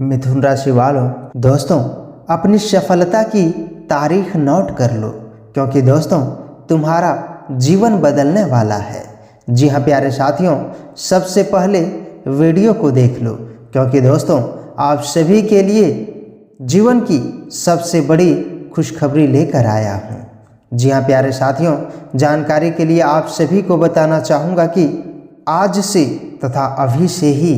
मिथुन राशि वालों, दोस्तों अपनी सफलता की तारीख नोट कर लो, क्योंकि दोस्तों तुम्हारा जीवन बदलने वाला है। जी हाँ प्यारे साथियों, सबसे पहले वीडियो को देख लो, क्योंकि दोस्तों आप सभी के लिए जीवन की सबसे बड़ी खुशखबरी लेकर आया हूँ। जी हाँ प्यारे साथियों, जानकारी के लिए आप सभी को बताना चाहूँगा कि आज से तथा अभी से ही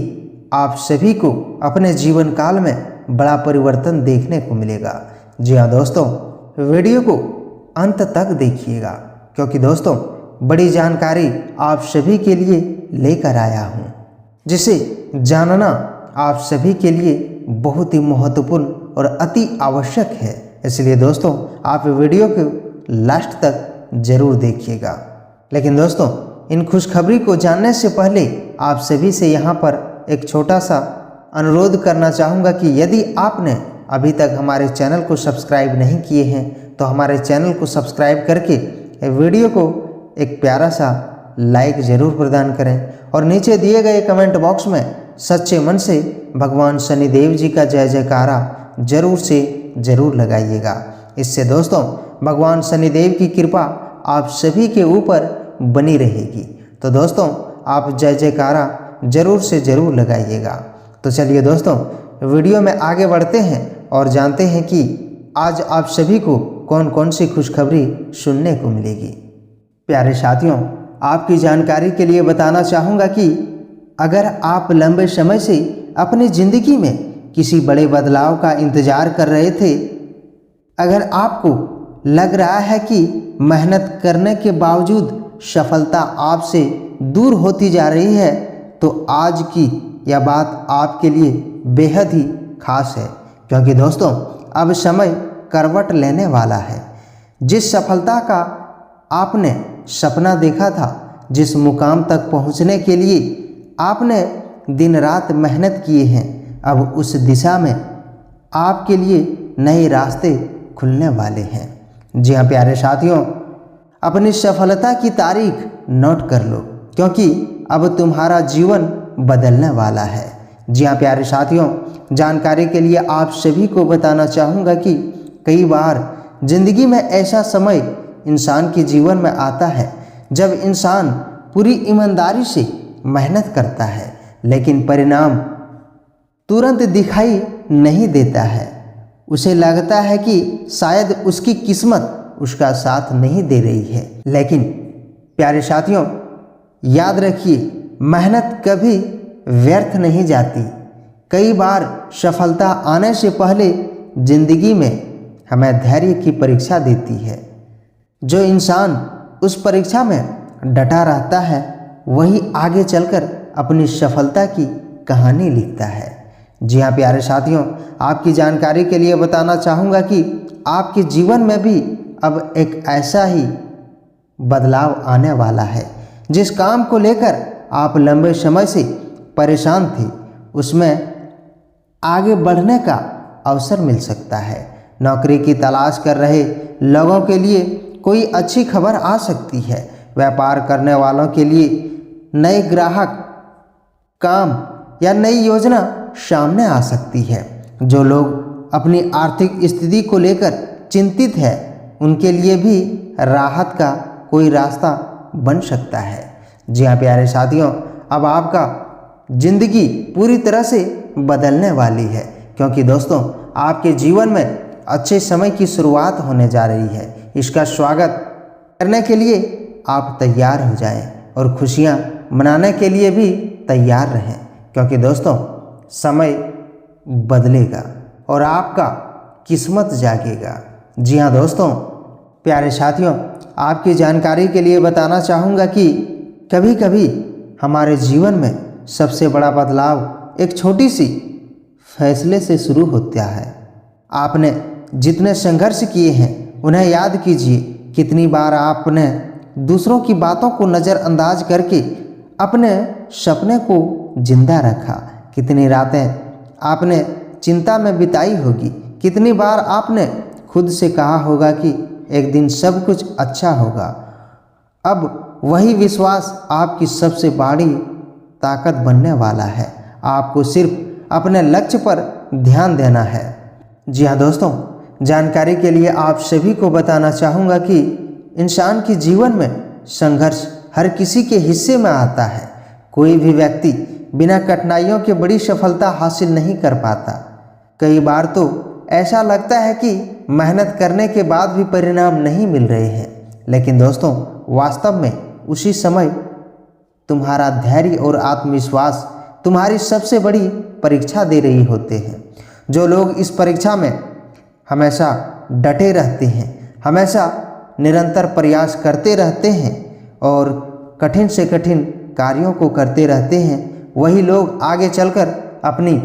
आप सभी को अपने जीवन काल में बड़ा परिवर्तन देखने को मिलेगा। जी हाँ दोस्तों, वीडियो को अंत तक देखिएगा, क्योंकि दोस्तों बड़ी जानकारी आप सभी के लिए लेकर आया हूँ, जिसे जानना आप सभी के लिए बहुत ही महत्वपूर्ण और अति आवश्यक है। इसलिए दोस्तों आप वीडियो को लास्ट तक जरूर देखिएगा। लेकिन दोस्तों इन खुशखबरी को जानने से पहले आप सभी से यहाँ पर एक छोटा सा अनुरोध करना चाहूँगा कि यदि आपने अभी तक हमारे चैनल को सब्सक्राइब नहीं किए हैं तो हमारे चैनल को सब्सक्राइब करके वीडियो को एक प्यारा सा लाइक ज़रूर प्रदान करें और नीचे दिए गए कमेंट बॉक्स में सच्चे मन से भगवान शनिदेव जी का जय जयकारा जरूर से ज़रूर लगाइएगा। इससे दोस्तों भगवान शनिदेव की कृपा आप सभी के ऊपर बनी रहेगी। तो दोस्तों आप जय जयकारा जरूर से ज़रूर लगाइएगा। तो चलिए दोस्तों वीडियो में आगे बढ़ते हैं और जानते हैं कि आज आप सभी को कौन कौन सी खुशखबरी सुनने को मिलेगी। प्यारे साथियों, आपकी जानकारी के लिए बताना चाहूँगा कि अगर आप लंबे समय से अपनी ज़िंदगी में किसी बड़े बदलाव का इंतज़ार कर रहे थे, अगर आपको लग रहा है कि मेहनत करने के बावजूद सफलता आपसे दूर होती जा रही है, तो आज की यह बात आपके लिए बेहद ही खास है, क्योंकि दोस्तों अब समय करवट लेने वाला है। जिस सफलता का आपने सपना देखा था, जिस मुकाम तक पहुंचने के लिए आपने दिन रात मेहनत किए हैं, अब उस दिशा में आपके लिए नए रास्ते खुलने वाले हैं। जी हाँ प्यारे साथियों, अपनी सफलता की तारीख नोट कर लो, क्योंकि अब तुम्हारा जीवन बदलने वाला है। जी हाँ प्यारे साथियों, जानकारी के लिए आप सभी को बताना चाहूँगा कि कई बार जिंदगी में ऐसा समय इंसान के जीवन में आता है जब इंसान पूरी ईमानदारी से मेहनत करता है, लेकिन परिणाम तुरंत दिखाई नहीं देता है। उसे लगता है कि शायद उसकी किस्मत उसका साथ नहीं दे रही है। लेकिन प्यारे साथियों याद रखिए, मेहनत कभी व्यर्थ नहीं जाती। कई बार सफलता आने से पहले जिंदगी में हमें धैर्य की परीक्षा देती है। जो इंसान उस परीक्षा में डटा रहता है वही आगे चलकर अपनी सफलता की कहानी लिखता है। जी हाँ प्यारे साथियों, आपकी जानकारी के लिए बताना चाहूँगा कि आपके जीवन में भी अब एक ऐसा ही बदलाव आने वाला है। जिस काम को लेकर आप लंबे समय से परेशान थे, उसमें आगे बढ़ने का अवसर मिल सकता है। नौकरी की तलाश कर रहे लोगों के लिए कोई अच्छी खबर आ सकती है। व्यापार करने वालों के लिए नए ग्राहक, काम या नई योजना सामने आ सकती है। जो लोग अपनी आर्थिक स्थिति को लेकर चिंतित है, उनके लिए भी राहत का कोई रास्ता बन सकता है। जी हाँ प्यारे साथियों, अब आपका जिंदगी पूरी तरह से बदलने वाली है, क्योंकि दोस्तों आपके जीवन में अच्छे समय की शुरुआत होने जा रही है। इसका स्वागत करने के लिए आप तैयार हो जाएं और खुशियां मनाने के लिए भी तैयार रहें, क्योंकि दोस्तों समय बदलेगा और आपका किस्मत जागेगा। जी हाँ दोस्तों, प्यारे साथियों, आपकी जानकारी के लिए बताना चाहूँगा कि कभी कभी हमारे जीवन में सबसे बड़ा बदलाव एक छोटी सी फैसले से शुरू होता है। आपने जितने संघर्ष किए हैं उन्हें याद कीजिए। कितनी बार आपने दूसरों की बातों को नज़रअंदाज करके अपने सपने को जिंदा रखा। कितनी रातें आपने चिंता में बिताई होगी। कितनी बार आपने खुद से कहा होगा कि एक दिन सब कुछ अच्छा होगा। अब वही विश्वास आपकी सबसे बड़ी ताकत बनने वाला है। आपको सिर्फ अपने लक्ष्य पर ध्यान देना है। जी हाँ दोस्तों, जानकारी के लिए आप सभी को बताना चाहूँगा कि इंसान के जीवन में संघर्ष हर किसी के हिस्से में आता है। कोई भी व्यक्ति बिना कठिनाइयों के बड़ी सफलता हासिल नहीं कर पाता। कई बार तो ऐसा लगता है कि मेहनत करने के बाद भी परिणाम नहीं मिल रहे हैं, लेकिन दोस्तों वास्तव में उसी समय तुम्हारा धैर्य और आत्मविश्वास तुम्हारी सबसे बड़ी परीक्षा दे रही होते हैं। जो लोग इस परीक्षा में हमेशा डटे रहते हैं, हमेशा निरंतर प्रयास करते रहते हैं और कठिन से कठिन कार्यों को करते रहते हैं, वही लोग आगे चलकर अपनी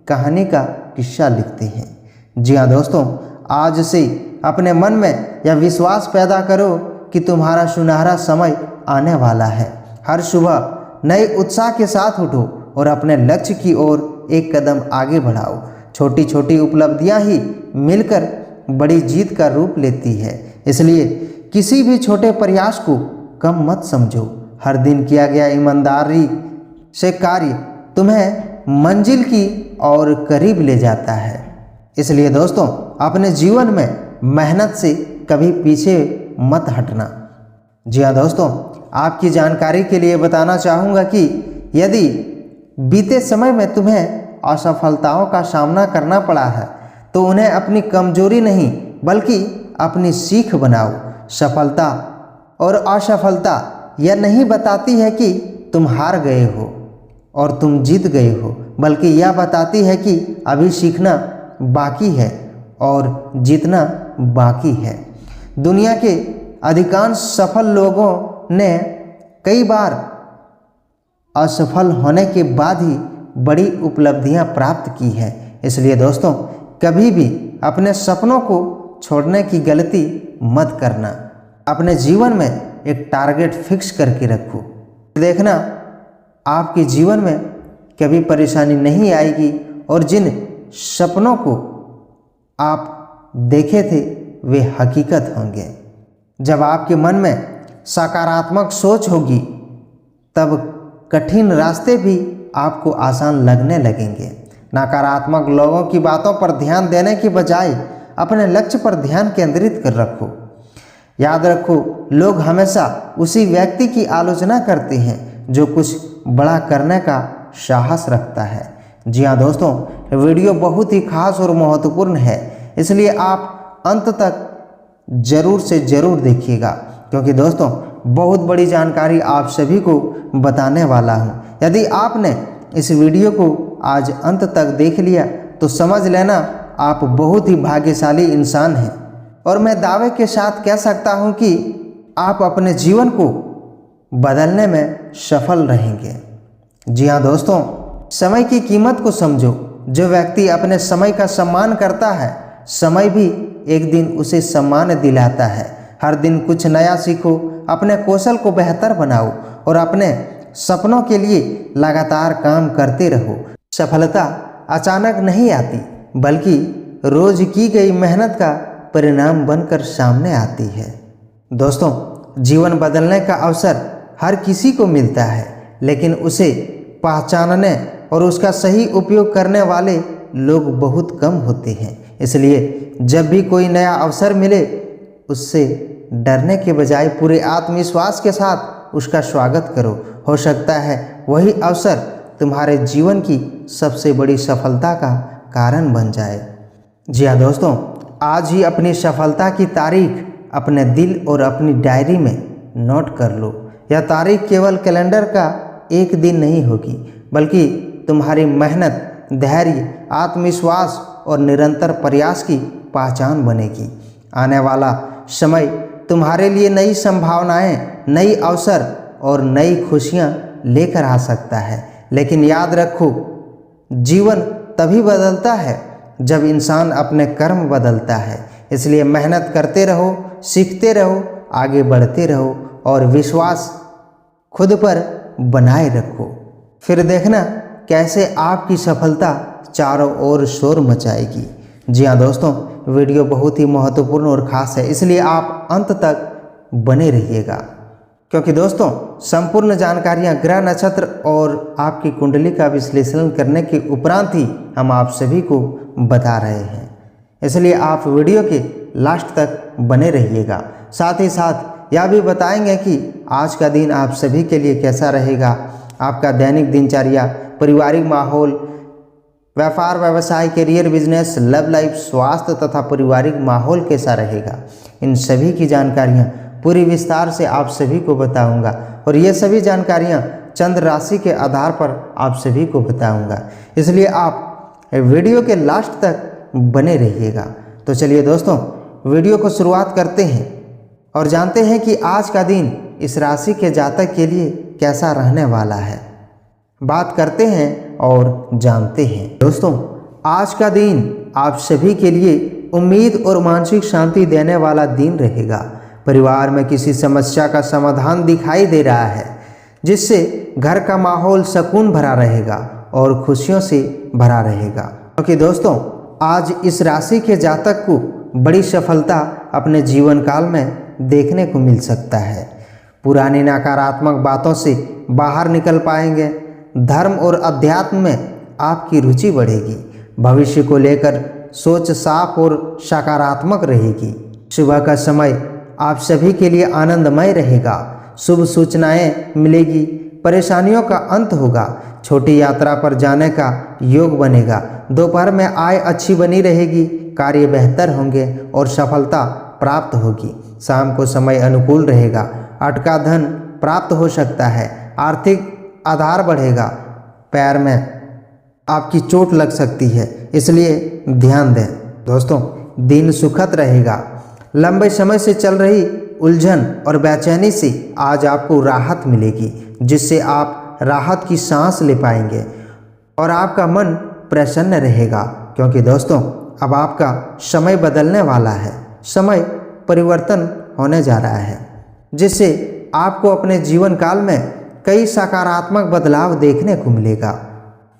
कहानी का किस्सा लिखते हैं। जी हाँ दोस्तों, आज से अपने मन में यह विश्वास पैदा करो कि तुम्हारा सुनहरा समय आने वाला है। हर सुबह नए उत्साह के साथ उठो और अपने लक्ष्य की ओर एक कदम आगे बढ़ाओ। छोटी छोटी उपलब्धियां ही मिलकर बड़ी जीत का रूप लेती है। इसलिए किसी भी छोटे प्रयास को कम मत समझो। हर दिन किया गया ईमानदारी से कार्य तुम्हें मंजिल की और करीब ले जाता है। इसलिए दोस्तों अपने जीवन में मेहनत से कभी पीछे मत हटना। जी हाँ दोस्तों, आपकी जानकारी के लिए बताना चाहूँगा कि यदि बीते समय में तुम्हें असफलताओं का सामना करना पड़ा है तो उन्हें अपनी कमजोरी नहीं बल्कि अपनी सीख बनाओ। सफलता और असफलता यह नहीं बताती है कि तुम हार गए हो और तुम जीत गए हो, बल्कि यह बताती है कि अभी सीखना बाकी है और जीतना बाकी है। दुनिया के अधिकांश सफल लोगों ने कई बार असफल होने के बाद ही बड़ी उपलब्धियां प्राप्त की है। इसलिए दोस्तों कभी भी अपने सपनों को छोड़ने की गलती मत करना। अपने जीवन में एक टारगेट फिक्स करके रखो। देखना आपके जीवन में कभी परेशानी नहीं आएगी और जिन सपनों को आप देखे थे वे हकीकत होंगे। जब आपके मन में सकारात्मक सोच होगी तब कठिन रास्ते भी आपको आसान लगने लगेंगे। नकारात्मक लोगों की बातों पर ध्यान देने के बजाय अपने लक्ष्य पर ध्यान केंद्रित कर रखो। याद रखो, लोग हमेशा उसी व्यक्ति की आलोचना करते हैं जो कुछ बड़ा करने का साहस रखता है। जी हाँ दोस्तों, वीडियो बहुत ही खास और महत्वपूर्ण है, इसलिए आप अंत तक जरूर से ज़रूर देखिएगा, क्योंकि दोस्तों बहुत बड़ी जानकारी आप सभी को बताने वाला हूँ। यदि आपने इस वीडियो को आज अंत तक देख लिया तो समझ लेना आप बहुत ही भाग्यशाली इंसान हैं और मैं दावे के साथ कह सकता हूँ कि आप अपने जीवन को बदलने में सफल रहेंगे। जी हाँ दोस्तों, समय की कीमत को समझो। जो व्यक्ति अपने समय का सम्मान करता है, समय भी एक दिन उसे सम्मान दिलाता है। हर दिन कुछ नया सीखो, अपने कौशल को बेहतर बनाओ और अपने सपनों के लिए लगातार काम करते रहो। सफलता अचानक नहीं आती, बल्कि रोज की गई मेहनत का परिणाम बनकर सामने आती है। दोस्तों, जीवन बदलने का अवसर हर किसी को मिलता है, लेकिन उसे पहचानने और उसका सही उपयोग करने वाले लोग बहुत कम होते हैं। इसलिए जब भी कोई नया अवसर मिले उससे डरने के बजाय पूरे आत्मविश्वास के साथ उसका स्वागत करो। हो सकता है वही अवसर तुम्हारे जीवन की सबसे बड़ी सफलता का कारण बन जाए। जी हाँ दोस्तों, आज ही अपनी सफलता की तारीख अपने दिल और अपनी डायरी में नोट कर लो। यह तारीख केवल कैलेंडर का एक दिन नहीं होगी, बल्कि तुम्हारी मेहनत, धैर्य, आत्मविश्वास और निरंतर प्रयास की पहचान बनेगी। आने वाला समय तुम्हारे लिए नई संभावनाएं, नई अवसर और नई खुशियां लेकर आ सकता है। लेकिन याद रखो, जीवन तभी बदलता है जब इंसान अपने कर्म बदलता है। इसलिए मेहनत करते रहो, सीखते रहो, आगे बढ़ते रहो और विश्वास खुद पर बनाए रखो। फिर देखना कैसे आपकी सफलता चारों ओर शोर मचाएगी। जी हाँ दोस्तों, वीडियो बहुत ही महत्वपूर्ण और ख़ास है, इसलिए आप अंत तक बने रहिएगा। क्योंकि दोस्तों संपूर्ण जानकारियां ग्रह नक्षत्र और आपकी कुंडली का विश्लेषण करने के उपरांत ही हम आप सभी को बता रहे हैं, इसलिए आप वीडियो के लास्ट तक बने रहिएगा। साथ ही साथ यह भी बताएंगे कि आज का दिन आप सभी के लिए कैसा रहेगा, आपका दैनिक दिनचर्या, पारिवारिक माहौल, व्यापार व्यवसाय, करियर, बिजनेस, लव लाइफ, स्वास्थ्य तथा पारिवारिक माहौल कैसा रहेगा। इन सभी की जानकारियाँ पूरी विस्तार से आप सभी को बताऊंगा और ये सभी जानकारियाँ चंद्र राशि के आधार पर आप सभी को बताऊंगा, इसलिए आप वीडियो के लास्ट तक बने रहिएगा। तो चलिए दोस्तों वीडियो को शुरुआत करते हैं और जानते हैं कि आज का दिन इस राशि के जातक के लिए कैसा रहने वाला है। बात करते हैं और जानते हैं। दोस्तों आज का दिन आप सभी के लिए उम्मीद और मानसिक शांति देने वाला दिन रहेगा। परिवार में किसी समस्या का समाधान दिखाई दे रहा है, जिससे घर का माहौल सुकून भरा रहेगा और खुशियों से भरा रहेगा। क्योंकि दोस्तों आज इस राशि के जातक को बड़ी सफलता अपने जीवन काल में देखने को मिल सकता है। पुरानी नकारात्मक बातों से बाहर निकल पाएंगे। धर्म और अध्यात्म में आपकी रुचि बढ़ेगी। भविष्य को लेकर सोच साफ और सकारात्मक रहेगी। सुबह का समय आप सभी के लिए आनंदमय रहेगा। शुभ सूचनाएं मिलेगी। परेशानियों का अंत होगा। छोटी यात्रा पर जाने का योग बनेगा। दोपहर में आय अच्छी बनी रहेगी। कार्य बेहतर होंगे और सफलता प्राप्त होगी। शाम को समय अनुकूल रहेगा। अटका धन प्राप्त हो सकता है। आर्थिक आधार बढ़ेगा। पैर में आपकी चोट लग सकती है, इसलिए ध्यान दें। दोस्तों दिन सुखद रहेगा। लंबे समय से चल रही उलझन और बेचैनी से आज आपको राहत मिलेगी, जिससे आप राहत की सांस ले पाएंगे और आपका मन प्रसन्न रहेगा। क्योंकि दोस्तों अब आपका समय बदलने वाला है। समय परिवर्तन होने जा रहा है, जिससे आपको अपने जीवन काल में कई सकारात्मक बदलाव देखने को मिलेगा।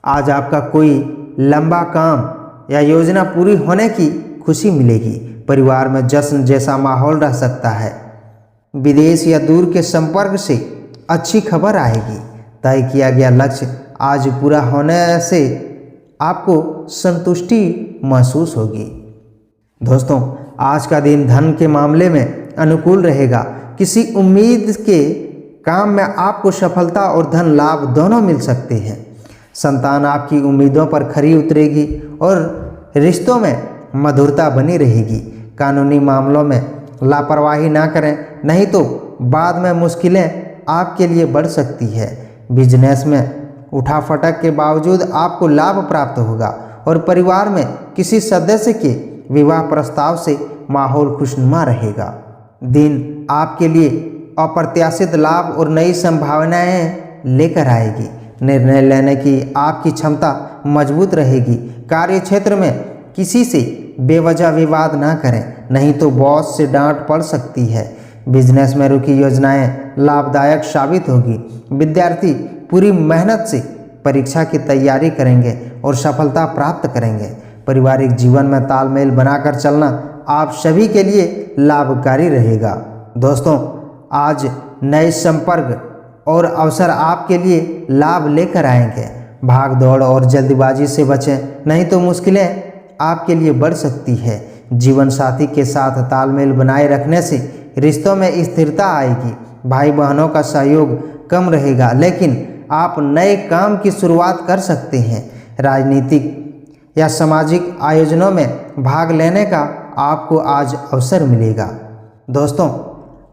आज आपका कोई लंबा काम या योजना पूरी होने की खुशी मिलेगी। परिवार में जश्न जैसा माहौल रह सकता है। विदेश या दूर के संपर्क से अच्छी खबर आएगी। तय किया गया लक्ष्य आज पूरा होने से आपको संतुष्टि महसूस होगी। दोस्तों आज का दिन धन के मामले में अनुकूल रहेगा। किसी उम्मीद के काम में आपको सफलता और धन लाभ दोनों मिल सकते हैं। संतान आपकी उम्मीदों पर खरी उतरेगी और रिश्तों में मधुरता बनी रहेगी। कानूनी मामलों में लापरवाही ना करें, नहीं तो बाद में मुश्किलें आपके लिए बढ़ सकती है। बिजनेस में उठाफटक के बावजूद आपको लाभ प्राप्त होगा और परिवार में किसी सदस्य के विवाह प्रस्ताव से माहौल खुशनुमा रहेगा। दिन आपके लिए अप्रत्याशित लाभ और नई संभावनाएं लेकर आएगी। निर्णय लेने की आपकी क्षमता मजबूत रहेगी। कार्य क्षेत्र में किसी से बेवजह विवाद ना करें, नहीं तो बॉस से डांट पड़ सकती है। बिजनेस में रुकी योजनाएं लाभदायक साबित होगी। विद्यार्थी पूरी मेहनत से परीक्षा की तैयारी करेंगे और सफलता प्राप्त करेंगे। पारिवारिक जीवन में तालमेल बनाकर चलना आप सभी के लिए लाभकारी रहेगा। दोस्तों आज नए संपर्क और अवसर आपके लिए लाभ लेकर आएंगे। भाग दौड़ और जल्दबाजी से बचें, नहीं तो मुश्किलें आपके लिए बढ़ सकती है। जीवन साथी के साथ तालमेल बनाए रखने से रिश्तों में स्थिरता आएगी। भाई बहनों का सहयोग कम रहेगा, लेकिन आप नए काम की शुरुआत कर सकते हैं। राजनीतिक या सामाजिक आयोजनों में भाग लेने का आपको आज अवसर मिलेगा। दोस्तों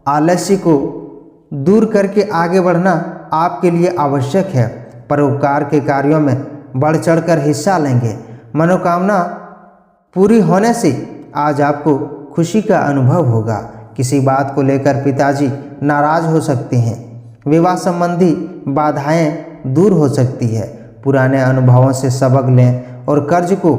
आलस्य को दूर करके आगे बढ़ना आपके लिए आवश्यक है। परोपकार के कार्यों में बढ़ चढ़कर हिस्सा लेंगे। मनोकामना पूरी होने से आज आपको खुशी का अनुभव होगा। किसी बात को लेकर पिताजी नाराज हो सकते हैं। विवाह संबंधी बाधाएं दूर हो सकती है। पुराने अनुभवों से सबक लें और कर्ज को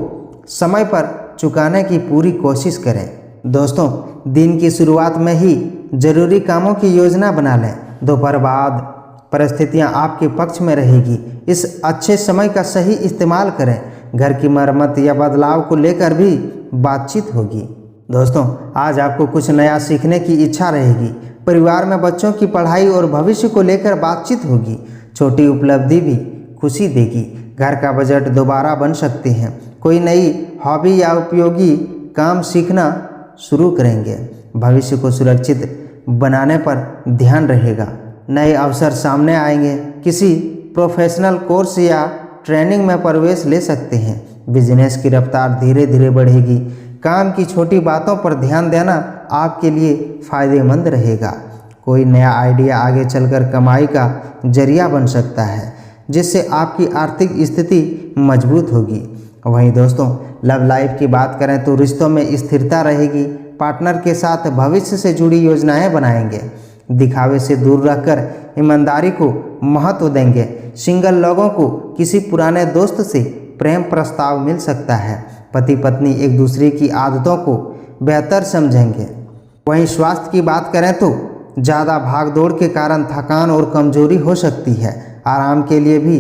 समय पर चुकाने की पूरी कोशिश करें। दोस्तों दिन की शुरुआत में ही जरूरी कामों की योजना बना लें। दोपहर बाद परिस्थितियां आपके पक्ष में रहेगी। इस अच्छे समय का सही इस्तेमाल करें। घर की मरम्मत या बदलाव को लेकर भी बातचीत होगी। दोस्तों आज आपको कुछ नया सीखने की इच्छा रहेगी। परिवार में बच्चों की पढ़ाई और भविष्य को लेकर बातचीत होगी। छोटी उपलब्धि भी खुशी देगी। घर का बजट दोबारा बन सकते हैं। कोई नई हॉबी या उपयोगी काम सीखना शुरू करेंगे। भविष्य को सुरक्षित बनाने पर ध्यान रहेगा। नए अवसर सामने आएंगे। किसी प्रोफेशनल कोर्स या ट्रेनिंग में प्रवेश ले सकते हैं। बिजनेस की रफ्तार धीरे धीरे बढ़ेगी। काम की छोटी बातों पर ध्यान देना आपके लिए फायदेमंद रहेगा। कोई नया आइडिया आगे चलकर कमाई का जरिया बन सकता है, जिससे आपकी आर्थिक स्थिति मजबूत होगी। वहीं दोस्तों, लव लाइफ की बात करें तो रिश्तों में स्थिरता रहेगी। पार्टनर के साथ भविष्य से जुड़ी योजनाएं बनाएंगे। दिखावे से दूर रहकर ईमानदारी को महत्व देंगे। सिंगल लोगों को किसी पुराने दोस्त से प्रेम प्रस्ताव मिल सकता है। पति पत्नी एक दूसरे की आदतों को बेहतर समझेंगे। वहीं स्वास्थ्य की बात करें तो ज़्यादा भागदौड़ के कारण थकान और कमजोरी हो सकती है। आराम के लिए भी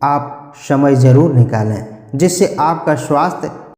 आप समय ज़रूर निकालें, जिससे आपका स्वास्थ्य